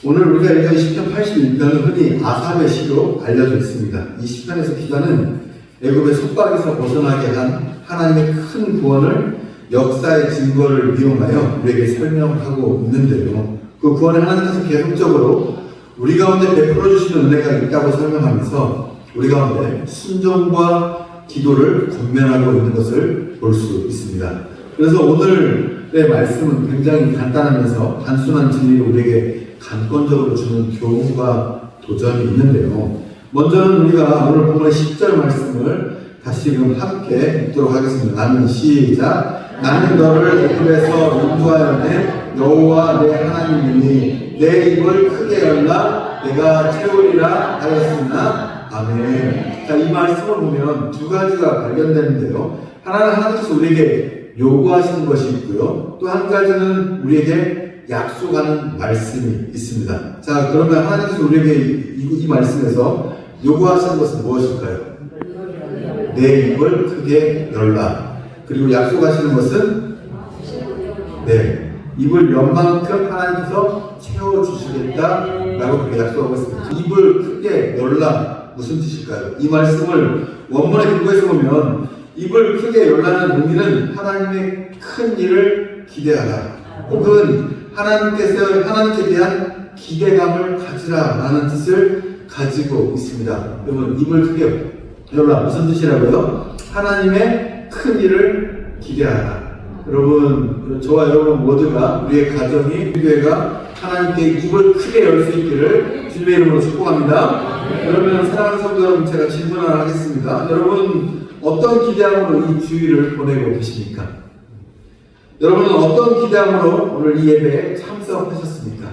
오늘 우리가 읽은 시편 81편은 흔히 아삽의 시로 알려져 있습니다. 이 시편에서 기자는 애굽의 속박에서 벗어나게 한 하나님의 큰 구원을 역사의 증거를 이용하여 우리에게 설명하고 있는데요. 그 구원을 하나님께서 계속적으로 우리 가운데 베풀어 주시는 은혜가 있다고 설명하면서 우리 가운데 순종과 기도를 권면하고 있는 것을 볼 수 있습니다. 그래서 오늘의 말씀은 굉장히 간단하면서 단순한 진리를 우리에게 간권적으로 주는 교훈과 도전이 있는데요. 먼저는 우리가 오늘 본문의 10절 말씀을 다시금 함께 읽도록 하겠습니다. 나는 시작. 나는 너를 애굽에서 인도하였네. 여호와 내 하나님이니 내 입을 크게 열라 내가 채우리라 하였으나 아멘. 자, 이 말씀을 보면 두 가지가 발견되는데요. 하나는 하나님께서 우리에게 요구하시는 것이 있고요. 또 한 가지는 우리에게 약속하는 말씀이 있습니다. 자, 그러면 하나님께서 우리에게 이 말씀에서 요구하시는 것은 무엇일까요? 내 입을 크게 열라. 그리고 약속하시는 것은 입을 연 만큼 하나님께서 채워주시겠다라고 그렇게 약속하고 있습니다. 입을 크게 열라 무슨 뜻일까요? 이 말씀을 원문에 근거해서 보면 입을 크게 열라는 의미는 하나님의 큰 일을 기대하라 혹은 하나님께 대한 기대감을 가지라라는 뜻을 가지고 있습니다. 여러분, 입을 크게 열라 무슨 뜻이라고요? 하나님의 큰 일을 기대하라. 여러분, 저와 여러분 모두가 우리의 가정이, 교회가 하나님께 입을 크게 열 수 있기를 주님의 이름으로 축복합니다. 그러면 사랑하는 성도 여러분, 제가 질문 하나 하겠습니다. 여러분, 어떤 기대함으로 이 주일을 보내고 계십니까? 여러분은 어떤 기대함으로 오늘 이 예배에 참석하셨습니까?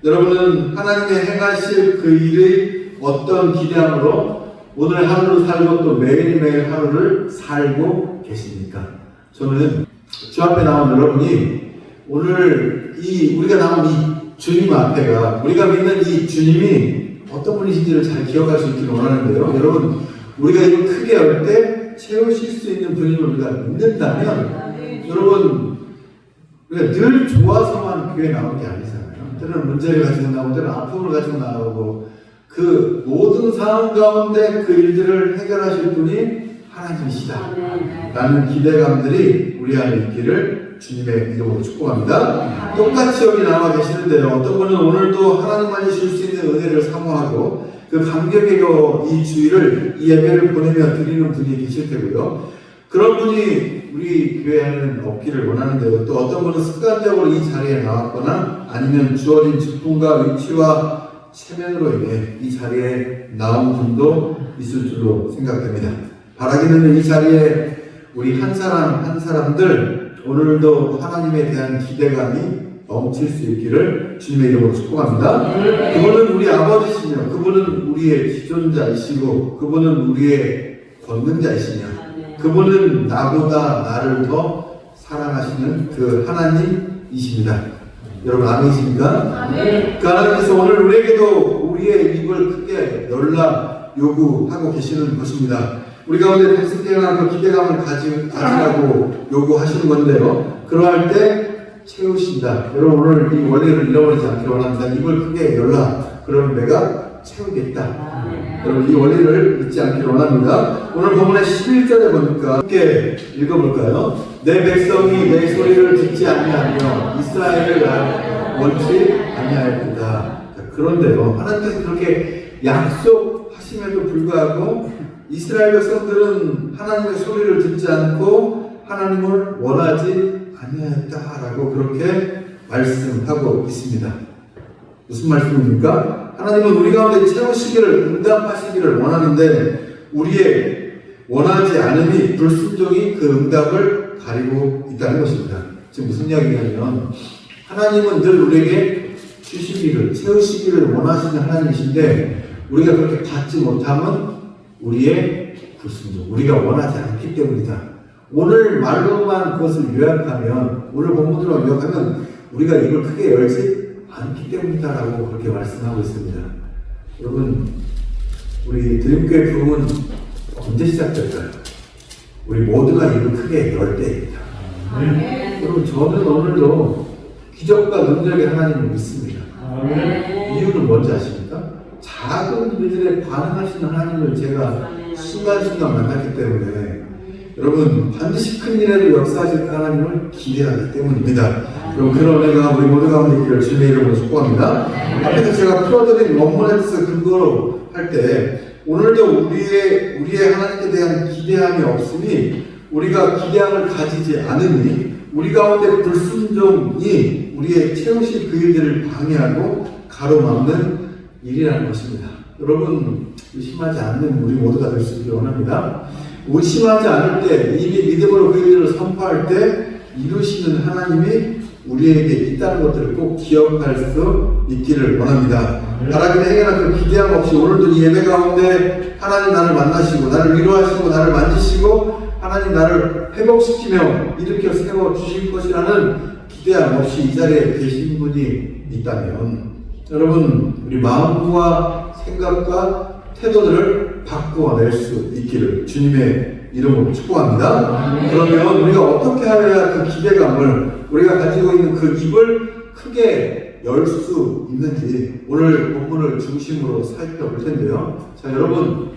여러분은 하나님의 행하실 그 일의 어떤 기대함으로 오늘 하루를 살고 또 매일매일 하루를 살고 계십니까? 저는 주 앞에 나온 여러분이 오늘 우리가 나온 이 주님 앞에가 우리가 믿는 이 주님이 어떤 분이신지를 잘 기억할 수 있기를 원하는데요. 여러분, 우리가 이걸 크게 열 때 채우실 수 있는 분임을 우리가 믿는다면 여러분, 우리가 늘 좋아서만 교회에 나오는 게 아니잖아요. 때로는 문제를 가지고 나오고 때로는 아픔을 가지고 나오고 그 모든 상황 가운데 그 일들을 해결하실 분이 하나님이시다 라는 기대감들이 우리 안에 있기를 주님의 이름으로 축복합니다. 똑같이 여기 나와 계시는데요. 어떤 분은 오늘도 하나님만이 줄 수 있는 은혜를 사모하고 그 감격의 이 주일을 이 예배를 보내며 드리는 분이 계실 테고요. 그런 분이 우리 교회에는 없기를 원하는데요. 또 어떤 분은 습관적으로 이 자리에 나왔거나 아니면 주어진 직분과 위치와 체면으로 인해 이 자리에 나온 분도 있을 줄로 생각됩니다. 바라기는 이 자리에 우리 한 사람 한 사람들 오늘도 하나님에 대한 기대감이 넘칠 수 있기를 주님의 이름으로 축복합니다. 그분은 우리 아버지시며 그분은 우리의 지존자이시고 그분은 우리의 권능자이시며 그분은 나보다 나를 더 사랑하시는 그 하나님이십니다. 여러분 아멘이십니까? 그 하나님께서 오늘 우리에게도 우리의 입을 크게 열라 요구하고 계시는 것입니다. 우리 가운데 백성 태어난 그 기대감을 가지라고 요구하시는 건데요. 그러할 때 채우신다. 여러분 오늘 이 원리를 잃어버리지 않기를 원합니다. 입을 크게 열라. 그러면 내가 채우겠다. 여러분 이 원리를 잊지 않기를 원합니다. 오늘 본문의 11절에 보니까 함께 읽어볼까요? 내 백성이 내 소리를 듣지 아니하며 이스라엘을 원치 아니하였다. 그런데요, 하나님께서 그렇게 약속하심에도 불구하고 이스라엘 백성들은 하나님의 소리를 듣지 않고 하나님을 원하지 아니하였다라고 그렇게 말씀하고 있습니다. 무슨 말씀입니까? 하나님은 우리 가운데 채우시기를 응답하시기를 원하는데 우리의 원하지 않음이 불순종이 그 응답을 가리고 있다는 것입니다. 지금 무슨 이야기냐면 하나님은 늘 우리에게 주시기를 채우시기를 원하시는 하나님이신데 우리가 그렇게 받지 못하면 우리의 불순종, 우리가 원하지 않기 때문이다. 오늘 말로만 그것을 요약하면 오늘 본문으로 요약하면 우리가 이걸 크게 열지 않기 때문이다라고 그렇게 말씀하고 있습니다. 여러분, 우리 드림교회 부흥은 언제 시작될까요? 우리 모두가 입을 크게 열 때입니다. 여러분, 저는 오늘도 기적과 능력의 하나님을 믿습니다. 이유는 뭔지 아십니까? 작은 일들에 반응하시는 하나님을 제가 순간순간 만났기 때문에 여러분 반드시 큰 일에도 역사하실 하나님을 기대하기 때문입니다. 그럼 그런 은혜가 우리 모두 가운데 있기를 주님의 이름으로 축복합니다. 앞에서 제가 풀어드린 원문의 뜻을 근거로 할 때 오늘도 우리의 하나님께 대한 기대함이 없으니 우리가 기대함을 가지지 않으니 우리 가운데 불순종이 우리의 채우실 그 일들을 방해하고 가로막는 일이라는 것입니다. 여러분 의심하지 않는 우리 모두가 될 수 있기를 원합니다. 의심하지 않을 때 이미 믿음으로 그 일들을 선포할 때 이루시는 하나님이 우리에게 있다는 것들을 꼭 기억할 수 있기를 원합니다. 바라기는 행여나 그 기대함 없이 오늘도 이 예배 가운데 하나님 나를 만나시고 나를 위로하시고 나를 만지시고 하나님 나를 회복시키며 일으켜 세워주실 것이라는 기대함 없이 이 자리에 계신 분이 있다면 여러분 우리 마음과 생각과 태도들을 바꾸어낼 수 있기를 주님의 이름으로 축복합니다. 그러면 우리가 어떻게 하여야 그 기대감을 우리가 가지고 있는 그 입을 크게 열 수 있는지 오늘 본문을 중심으로 살펴볼 텐데요. 자 여러분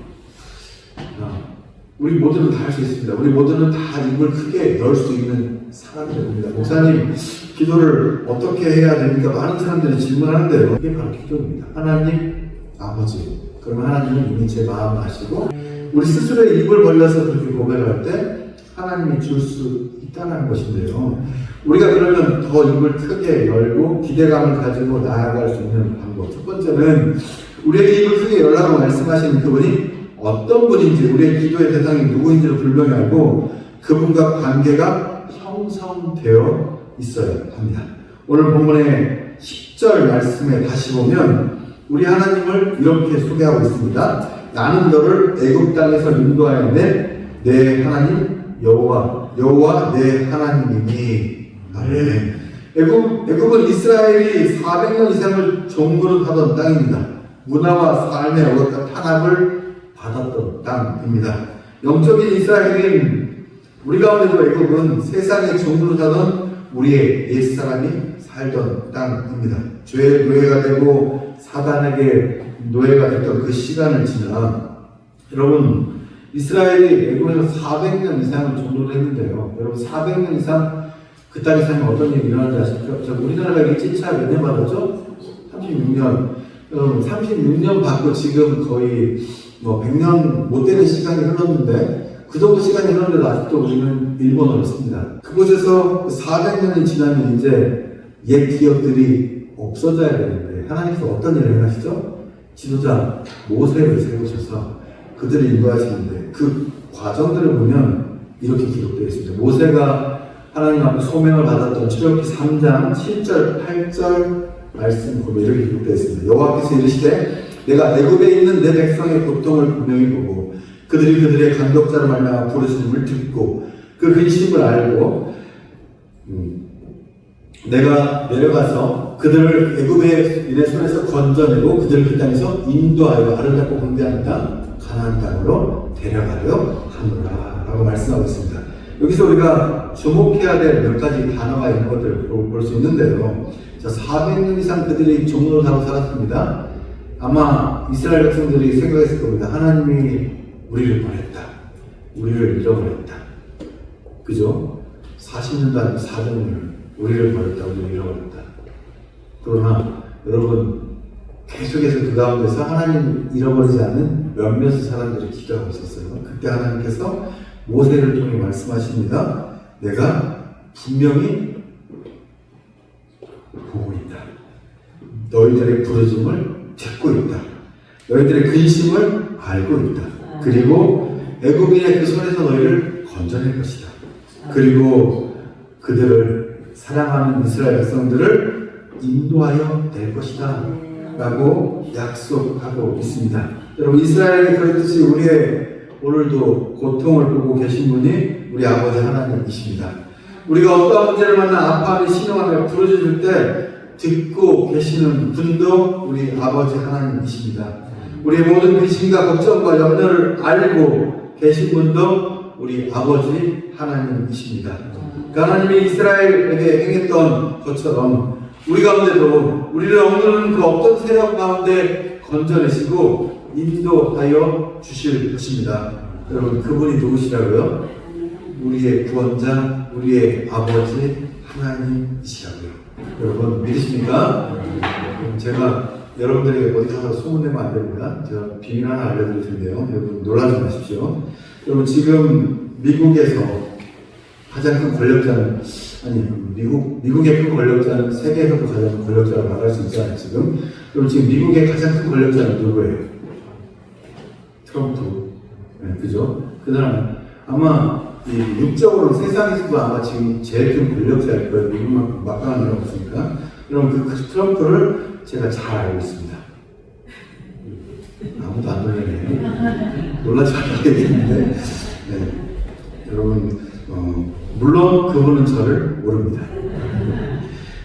우리 모두는 다 할 수 있습니다. 우리 모두는 다 입을 크게 열 수 있는 사람들입니다. 목사님 기도를 어떻게 해야 됩니까? 많은 사람들이 질문하는데요. 이게 바로 기도입니다. 하나님 아버지 그러면 하나님은 이미 제 마음을 아시고 우리 스스로의 입을 벌려서 그렇게 고백할 때 하나님이 줄 수 있다는 것인데요. 우리가 그러면 더 입을 크게 열고 기대감을 가지고 나아갈 수 있는 방법. 첫 번째는 우리에게 입을 크게 열라고 말씀하시는 그분이 어떤 분인지 우리의 기도의 대상이 누구인지를 분명히 알고 그분과 관계가 형성되어 있어야 합니다. 오늘 본문의 10절 말씀에 다시 보면 우리 하나님을 이렇게 소개하고 있습니다. 나는 너를 애굽 땅에서 인도하여 내 하나님 여호와 내 하나님이니. 아멘. 애굽은 이스라엘이 400년 이상을 종노릇 하던 땅입니다. 문화와 삶의 어긋과 탄압을 받았던 땅입니다. 영적인 이스라엘인 우리 가운데도 애굽은 세상의 종노릇 하던 우리의 옛사람이 살던 땅입니다. 죄의 노예가 되고 사단에게 노예가 됐던 그 시간을 지나 여러분 이스라엘이 애굽에서 400년 이상을 종노를 했는데요. 여러분 400년 이상 그 땅에 살면 어떤 일이 일어나는지 아십니까? 우리나라가 이게 진짜 몇 년 받았죠? 36년. 여러분 36년 받고 지금 거의 100년 못 되는 시간이 흘렀는데 그 정도 시간이 흘렀는데도 아직도 우리는 일본어를 씁니다. 그곳에서 400년이 지나면 이제 옛 기억들이 없어져야 되는데 하나님께서 어떤 일을 행하시죠? 지도자 모세를 세우셔서 그들을 인도하시는데 그 과정들을 보면 이렇게 기록되어 있습니다. 모세가 하나님 앞에 소명을 받았던 출애굽기 3장 7절 8절 말씀 보면 이렇게 기록되어 있습니다. 여호와께서 이르시되 내가 애굽에 있는 내 백성의 고통을 분명히 보고 그들의 간독자로 말미암아 부르짖음을 듣고 그 근심을 알고 내가 내려가서 그들을 애굽의 손에서 건져내고 그들을 그 땅에서 인도하여 아름답고 광대한 땅 가나안 땅으로 데려가려 하노라 라고 말씀하고 있습니다. 여기서 우리가 주목해야 될 몇 가지 단어가 있는 것들을 볼 수 있는데요. 자, 400년 이상 그들이 종노릇하고 살았습니다. 아마 이스라엘 백성들이 생각했을 겁니다. 하나님이 우리를 버렸다. 우리를 잃어버렸다. 그죠? 40년도 아니고 400년을 우리를 버렸다. 우리를 잃어버렸다. 그러나 여러분 계속해서 그 가운데서 하나님 잃어버리지 않는 몇몇 사람들이 기도하고 있었어요. 그때 하나님께서 모세를 통해 말씀하십니다. 내가 분명히 보고 있다. 너희들의 부르짖음을 듣고 있다. 너희들의 근심을 알고 있다. 그리고 애굽인의 그 손에서 너희를 건져낼 것이다. 그리고 그들을 사랑하는 이스라엘 백성들을 인도하여 낼 것이다. 라고 약속하고 있습니다. 여러분 이스라엘이 그랬듯이 우리의 오늘도 고통을 보고 계신 분이 우리 아버지 하나님이십니다. 우리가 어떠한 문제를 만나 아파하며 신음하며 부르짖을 때 듣고 계시는 분도 우리 아버지 하나님이십니다. 우리의 모든 근심과 걱정과 염려를 알고 계신 분도 우리 아버지 하나님이십니다. 하나님이 이스라엘에게 행했던 것처럼 우리 가운데도 우리를 억누르는 그 어떤 세력 가운데 건져내시고 인도하여 주실 것입니다. 여러분, 그분이 누구시라고요? 우리의 구원자, 우리의 아버지 하나님이시라고요. 여러분 믿으십니까? 제가 여러분들에게 어디 가서 소문내면 안 됩니다. 제가 비밀 하나 알려드릴 텐데요. 여러분 놀라지 마십시오. 여러분 지금 미국에서 가장 큰 권력자는, 아니 미국의 큰 권력자는 세계에서도 가장 큰 권력자라고 말할 수 있잖아요. 여러분 지금 미국의 가장 큰 권력자는 누구예요? 트럼프. 네, 그죠? 그 사람 아마 이 육적으로는 세상에서도 아마 지금 제일 큰 권력자일 거예요. 미국만큼 막강한 나라 없으니까. 여러분 그 트럼프를 제가 잘 알고 있습니다. 아무도 안 놀라네요. 놀라지 말아야 되겠는데. 네. 여러분 물론 그분은 저를 모릅니다.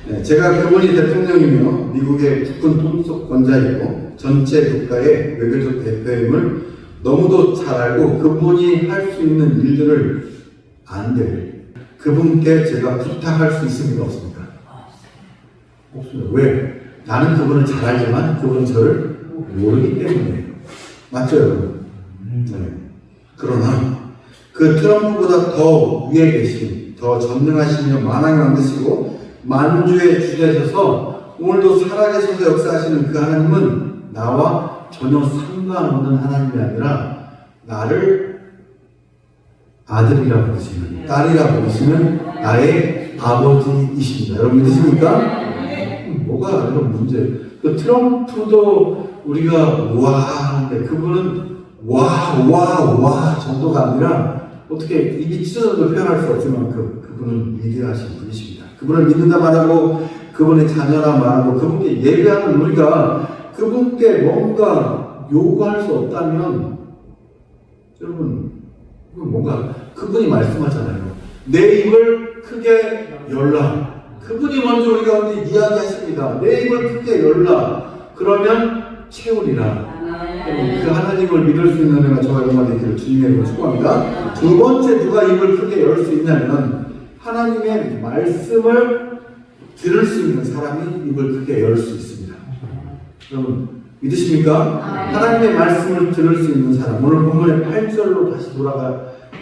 네, 제가 그분이 대통령이며 미국의 국군 통속권자이고 전체 국가의 외교적 대표임을 너무도 잘 알고 그분이 할 수 있는 일들을 안될 그분께 제가 부탁할 수 있습니까? 없습니까? 없습니다. 왜? 나는 그분을 잘 알지만 그분은 저를 모르기 때문에. 맞죠 여러분? 네. 그러나 그 트럼프보다 더 위에 계신, 더 전능하시며 만왕의 왕되시고 만주의 주되셔서 오늘도 살아계셔서 역사하시는 그 하나님은 나와 전혀 상관없는 하나님이 아니라 나를 아들이라 부르시는, 딸이라 부르시는 나의 아버지이십니다. 여러분 믿으십니까? 뭐가 이런 문제? 그 트럼프도 우리가 와 하는데 그분은 와 정도가 아니라 어떻게 입이 찢어져도 표현할 수 없을 만큼 그분은 위대하신 분이십니다. 그분을 믿는다 말하고 그분의 자녀라 말하고 그분께 예배하는 우리가 그분께 뭔가 요구할 수 없다면 여러분 뭔가 그분이 말씀하잖아요. 내 입을 크게 열라. 그분이 먼저 우리 가운데 이야기하십니다. 내 입을 크게 열라. 그러면 채우리라. 그 하나님을 믿을 수 있는 은혜가 저와 여러분과 되기를 주님의 이름으로 축복합니다. 두 번째 누가 입을 크게 열 수 있냐면 하나님의 말씀을 들을 수 있는 사람이 입을 크게 열 수 있습니다. 여러분 믿으십니까? 하나님의 말씀을 들을 수 있는 사람. 오늘 본문의 8절로 다시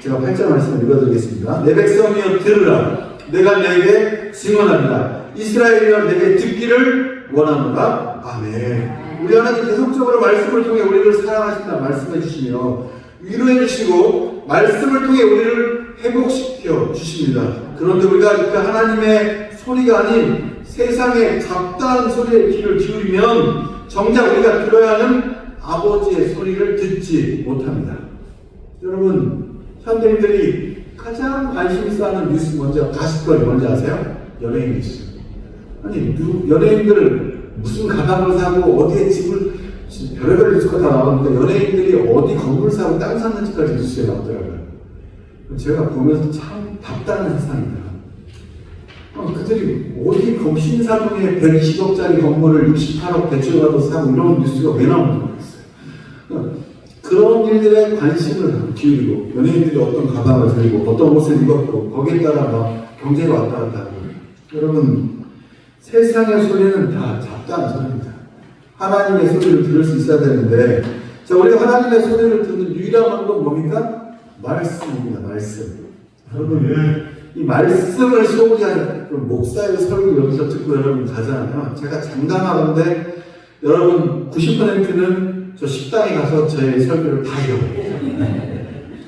제가 8절 말씀을 읽어드리겠습니다. 내 백성이여 들으라. 내가 내게 증언합니다. 이스라엘이여 내게 듣기를 원하노라. 아멘. 우리 하나님 계속적으로 말씀을 통해 우리를 사랑하신다 말씀해 주시며 위로해 주시고 말씀을 통해 우리를 회복시켜 주십니다. 그런데 우리가 그 하나님의 소리가 아닌 세상의 잡다한 소리에 귀를 기울이면 정작 우리가 들어야 하는 아버지의 소리를 듣지 못합니다. 여러분 현대인들이 가장 관심 있어 하는 뉴스 가십거리 뭔지 아세요? 연예인 뉴스. 아니 연예인들 무슨 가방을 사고 어디에 집을 별의별 뉴스가 다 나오는데 연예인들이 어디 건물 사고 땅 샀는지까지 뉴스에 나오더라고요. 제가 보면서 참 답답한 세상입니다. 그들이 어디 신사동에 120억짜리 건물을 68억 대출 받아서 사고 이런 뉴스가 왜 나오는지 모르겠어요. 그런 일들에 관심을 기울이고 연예인들이 어떤 가방을 들고 어떤 옷을 입었고 거기에 따라 막 경제가 왔다 갔다 하고 여러분 세상의 소리는 다 잡다한 소리입니다. 하나님의 소리를 들을 수 있어야 되는데 자 우리가 하나님의 소리를 듣는 유일한 방법은 뭡니까? 말씀입니다. 말씀. 여러분 이 말씀을 소홀히 하는 목사의 설교 여기서 듣고 여러분 가잖아요. 제가 장담하건데 여러분 90%는 저 식당에 가서 제 설교를 다 읽어요.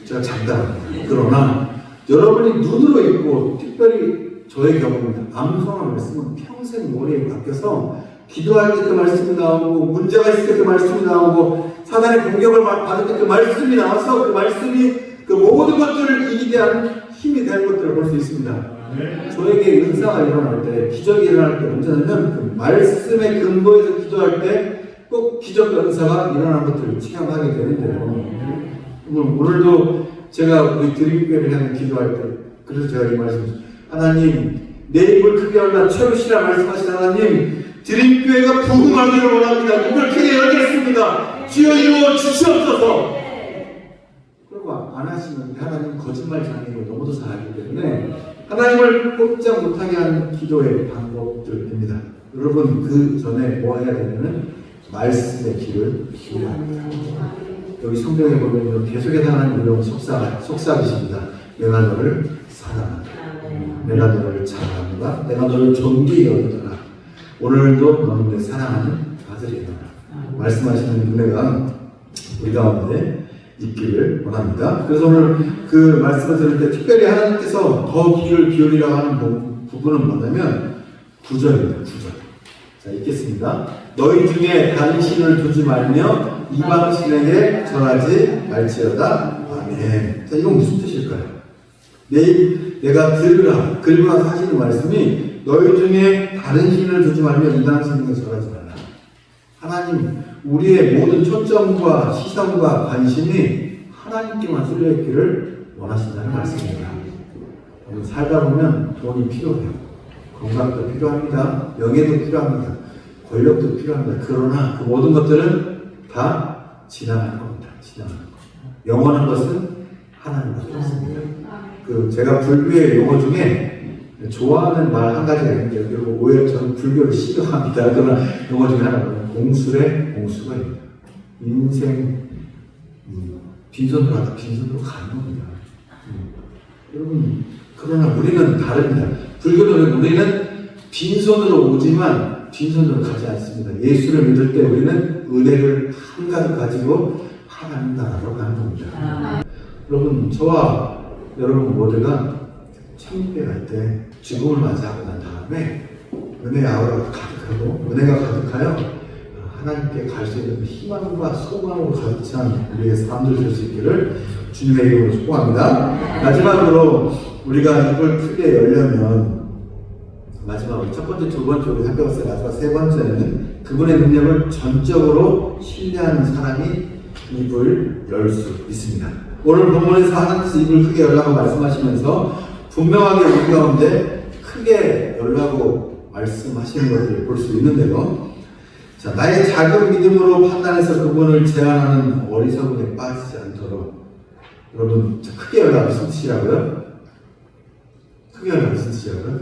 제가 장담합니다. 그러나 여러분이 눈으로 읽고 특별히 저의 경우는 암송한 말씀은 평생 머리에 박혀서 기도할 때 그 말씀이 나오고 문제가 있을 때 그 말씀이 나오고 사단의 공격을 받을 때 그 말씀이 나와서 그 말씀이 그 모든 것들을 이기게 하는 힘이 되는 것들을 볼 수 있습니다. 저에게 은사가 일어날 때 기적이 일어날 때 언제냐면 그 말씀의 근거에서 기도할 때 꼭 기적과 은사가 일어나는 것들을 체험하게 되는데요. 오늘도 제가 우리 드림교회를 향해 기도할 때 그래서 제가 이 말씀 하나님 내 입을 크게 열라 채우시라 말씀하신 하나님 드림교회가 부흥하기를 원합니다. 입을 크게 열겠습니다. 주여 이루어 주시옵소서. 그리고 안 하시면 하나님 거짓말장애인 걸 너무도 잘 알기 때문에 하나님을 꼼짝 못하게 하는 기도의 방법들입니다. 여러분 그 전에 뭐 해야 되냐면 말씀의 길을 기울여야 합니다. 여기 성경에 보면 계속해서 하나님 이런 속삭이십니다. 내가 너를 사랑한다. 내가 너를 사랑한다. 내가 너를 존귀히 여기더라. 오늘도 너는 내 사랑하는 아들이다. 말씀하시는 은혜가 우리 가운데 있기를 원합니다. 그래서 오늘 그 말씀을 들을 때 특별히 하나님께서 더 귀를 기울이라고 하는 부분은 뭐냐면 9절입니다. 9절. 자, 읽겠습니다. 너희 중에 다른 신을 두지 말며 이방 신에게 절하지 말지어다. 아멘. 자, 이건 무슨 뜻일까요? 내가 들으라. 그리고 나서 하시는 말씀이 너희 중에 다른 신을 두지 말며 이방 신에게 절하지 말라. 하나님, 우리의 모든 초점과 시선과 관심이 하나님께만 쏠려있기를 원하신다는 말씀입니다. 살다 보면 돈이 필요해요. 건강도 필요합니다. 명예도 필요합니다. 권력도 필요합니다. 그러나 그 모든 것들은 다 지나갈 겁니다. 지나갈 겁니다. 영원한 것은 하나님밖에 없습니다. 제가 불교의 용어 중에 좋아하는 말 한 가지가 있는데, 그리고 오히려 저는 불교를 싫어합니다. 그러나 용어 중에 하나는 공술의 공수가입니다. 인생 빈손으로 하다 빈손으로 가는 겁니다. 여러분, 그러나 우리는 다릅니다. 불교는 우리는 빈손으로 오지만 빈손으로 가지 않습니다. 예수를 믿을 때 우리는 은혜를 한가득 가지고 하나님 나라로 가는 겁니다. 여러분, 저와 여러분 모두가 천국에 갈 때 죽음을 맞이하고 난 다음에 은혜의 아우라가 가득하고 은혜가 가득하여 하나님께 갈 수 있는 희망과 소망으로 가득 찬 우리의 삶들 될 수 있기를 주님의 이름으로 축복합니다. 마지막으로 우리가 입을 크게 열려면 마지막으로 첫 번째, 두 번째 우리 살펴봤어요. 마지막 세 번째는 그분의 능력을 전적으로 신뢰하는 사람이 입을 열 수 있습니다. 오늘 본문에서 하나님께서 입을 크게 열라고 말씀하시면서 분명하게 우리 가운데 크게 열라고 말씀하시는 것을 볼 수 있는데요. 자, 나의 작은 믿음으로 판단해서 그분을 제한하는 어리석음에 빠지지 않도록. 여러분, 크게 열라 무슨 뜻이라고요? 크게 열라 무슨 뜻이라고요?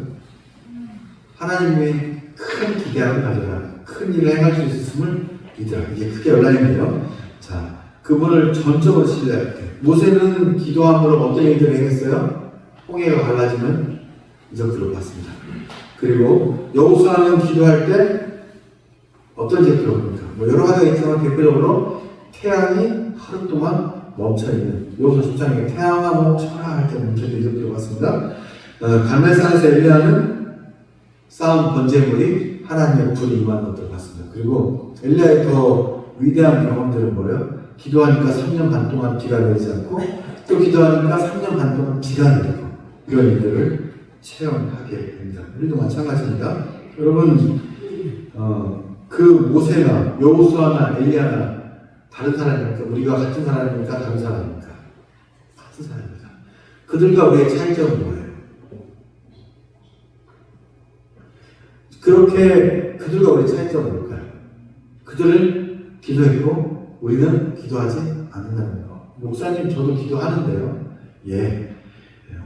하나님이 큰 기대함을 가져라. 큰 일을 행할 수 있음을 믿으라. 이게 크게 열라인데요. 자, 그분을 전적으로 신뢰할 때. 모세는 기도함으로 어떤 일들을 행했어요? 홍해가 갈라지는 이적들을 봤습니다. 그리고 여호수아는 기도할 때 어떤 제표를 봅니까? 여러 가지가 있지만 대표적으로 태양이 하루 동안 멈춰있는 여호수아 10장에 태양아 멈춰라 할 때 멈춰있는 이적들을 봤습니다. 갈멜산에서 엘리야는 쌓은 번제물이 하나님의 불이 임하는 것들을 봤습니다. 그리고 엘리야의 더 위대한 경험들은 뭐예요? 기도하니까 3년 반 동안 비가 내리지 않고 또 기도하니까 3년 반 동안 비가 내리고 이런 일들을 체험하게 됩니다. 우리도 마찬가지입니다. 여러분, 그 모세나 여호수아나 엘리야나 다른 사람입니까? 우리가 같은 사람입니까? 다른 사람입니까? 같은 사람입니다. 그들과 우리의 차이점은 뭐예요? 그렇게 그들과 우리의 차이점은 뭘까요? 그들은 기도했고 우리는 기도하지 않는다는 거. 목사님, 저도 기도하는데요.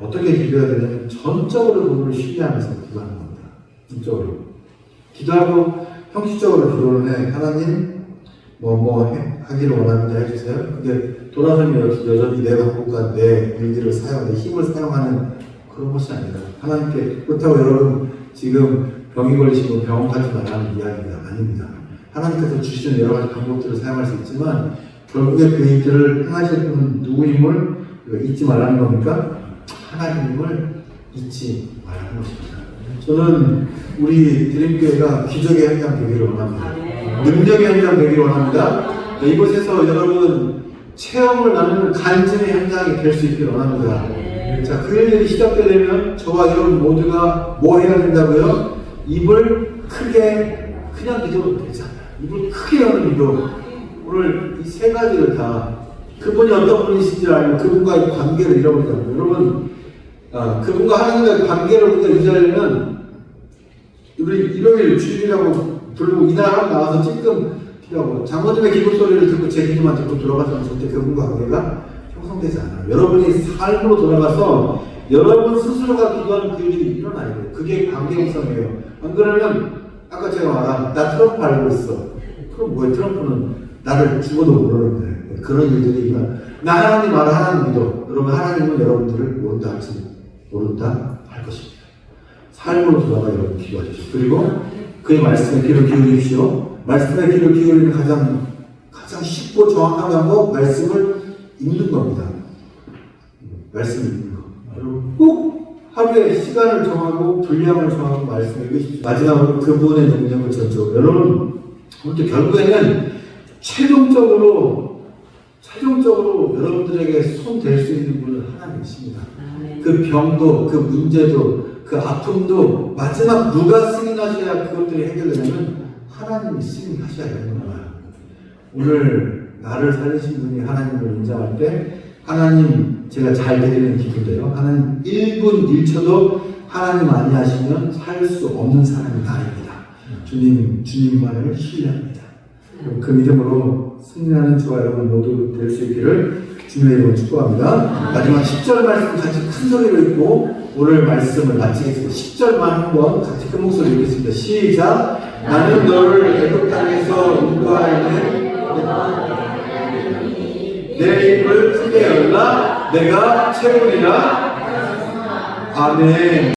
어떻게 기도해야 되냐면 전적으로 그분을 신뢰하면서 기도하는 겁니다. 전적으로. 기도하고 형식적으로 기도를 해. 하나님 하기를 원합니다 해주세요. 근데 돌아서면 여전히 내 방법과 내 의지를 내 힘을 사용하는 그런 것이 아니라 하나님께. 그렇다고 여러분 지금 병이 걸리시고 병원 가지 말라는 이야기가 아닙니다. 하나님께서 주시는 여러 가지 방법들을 사용할 수 있지만 결국에 그 일들을 행하실 분은 누구임을 잊지 말라는 겁니까? 하나님을 잊지 말라는 것입니다. 저는 우리 드림교회가 기적의 현장 되기를 원합니다. 능력의 현장 되기를 원합니다. 이곳에서 여러분 체험을 나누는 간증의 현장이 될 수 있기를 원합니다. 자, 그 일들이 시작되려면 저와 여러분 모두가 뭐 해야 된다고요? 입을 크게, 그냥 기도도 되지 않아요. 입을 크게 여는 기도. 오늘 이 세 가지를 다 그분이 어떤 분이신지 알고 그분과의 관계를 잃어버리잖아요. 여러분, 그분과 하나님과의 관계를 우리가 유지하려면 우리 일요일 주일이라고 부르고 이날 나와서 찔끔 기도하고 장모님의 기도 소리를 듣고 제 기도만 듣고 돌아가서는 절대 그분과 관계가 형성되지 않아요. 여러분이 삶으로 돌아가서 여러분 스스로가 기도하는 그 일이 일어나야 돼요. 그게 관계 형성이에요. 안 그러면 아까 제가 말한 나 트럼프 알고 있어. 그럼 뭐야? 트럼프는 나를 죽어도 모르는데 그런 일들이 나 하나님 알아, 하나님 믿어. 여러분 하나님은 여러분들을 모른다 할지 모른다 할 것입니다. 삶으로 돌아가 여러분 기도하십시오. 그리고 그의 말씀에 귀를 기울이십시오. 말씀에 귀를 기울이는 가장 쉽고 정확한 방법 말씀을 읽는 겁니다. 말씀 읽는 거. 여러분 꼭 하루에 시간을 정하고 분량을 정하고 말씀을 읽으십시오. 마지막으로 그분의 능력을 전적으로 여러분 아무튼 결국에는 최종적으로 여러분들에게 손 댈 수 있는 분은 하나님이십니다. 그 병도 그 문제도 그 아픔도 마지막 누가 승인하셔야 그것들이 해결되냐면 하나님이 승인하셔야 되는 거예요. 오늘 나를 살리신 분이 하나님을 인정할 때 하나님 제가 잘 드리는 기도인데요. 하나님 1분 1초도 하나님 아니하시면 살 수 없는 사람이 나입니다. 주님만을 신뢰합니다. 그 믿음으로 승리하는 저와 여러분 모두 될 수 있기를 주님의 이름으로 축복합니다. 마지막 10절 말씀 같이 큰 소리로 읽고 오늘 말씀을 마치겠습니다. 10절만 한번 같이 큰 목소리로 읽겠습니다. 시작. 나는 너를 애굽 땅에서 인도하여 내 입을 크게 열라 내가 채우리라. 아멘.